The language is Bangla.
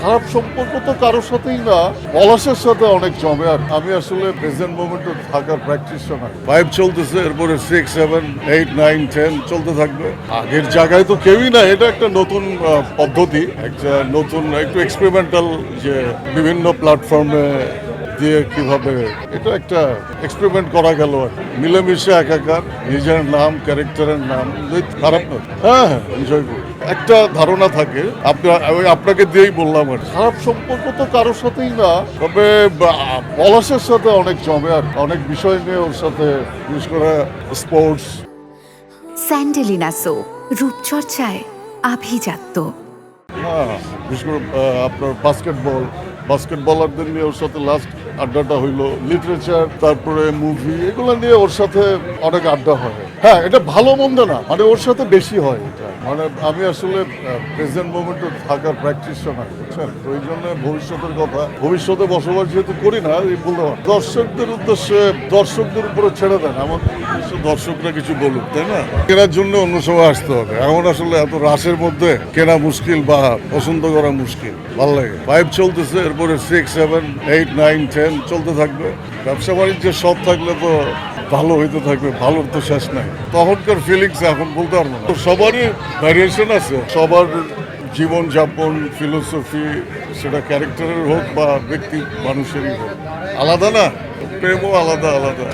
খারাপ সম্পর্ক তো কারোর সাথেই না, পলাশের সাথে অনেক জমে। আর আমি আসলে প্রেজেন্ট মোমেন্টে থাকার প্র্যাকটিশনার। 5 চলতেছে, এরপরে 6, 7, 8, 9, 10 চলতে থাকবে। আগের জায়গায় তো কেউই না, এটা একটা নতুন পদ্ধতি, একটা নতুন একটু এক্সপেরিমেন্টাল, যে বিভিন্ন প্ল্যাটফর্মে দিয়ে কিভাবে এটা একটা এক্সপেরিমেন্ট করা গেল আর কি। মিলেমিশে একাকার, নিজের নাম, ক্যারেক্টারের নাম, খারাপ না। হ্যাঁ, এনজয় করি। একটা ধারণা থাকে, আপনাকে দিয়েই বললাম আর খারাপ সম্পর্ক তো কারোর সাথেই না, তবে পলাশের সাথে অনেক জমে। আর অনেক বিষয় নিয়ে ওর সাথে, বিশেষ করে স্পোর্টস। স্যান্ডেলিনা সো, রূপচর্চায় আভিজাত্য। হ্যাঁ, বিশেষ করে আপনার বাস্কেটবলারদের নিয়ে ওর সাথে লাস্ট আড্ডাটা হইলো। লিটারেচার, তারপরে মুভি, এগুলো নিয়ে ওর সাথে অনেক আড্ডা হয়। হ্যাঁ, এটা ভালো মন্দ না, মানে ওর সাথে বেশি হয় এটা। মানে আমি আসলে প্রেজেন্ট মোমেন্টে থাকার প্র্যাকটিশনার, বুঝছেন? তো এই জন্য ভবিষ্যতে বসবাস যেহেতু করি না, এই বলতে পারি দর্শকদের উদ্দেশ্যে, দর্শকদের উপরে ছেড়ে দেন। আমার উদ্দেশ্যে দর্শকরা কিছু বলুক, তাই না? কেনার জন্য অন্য সময় আসতে হবে। এখন আসলে এত রাশের মধ্যে কেনা মুশকিল বা পছন্দ করা মুশকিল। ভালো লাগে। 5 চলতেছে, এরপরে 6, 7, 8, 9, 10 চলতে থাকবে। ব্যবসা বাণিজ্যের সব থাকলে তো ভালো হইতে থাকবে, ভালোর তো শেষ নাই। তখনকার ফিলিংস এখন বলতে পারবো না। সবারই ভ্যারিয়েশন আছে, সবার জীবনযাপন, ফিলোসফি, সেটা ক্যারেক্টারের হোক বা ব্যক্তি মানুষেরই হোক, আলাদা না? প্রেমও আলাদা আলাদা।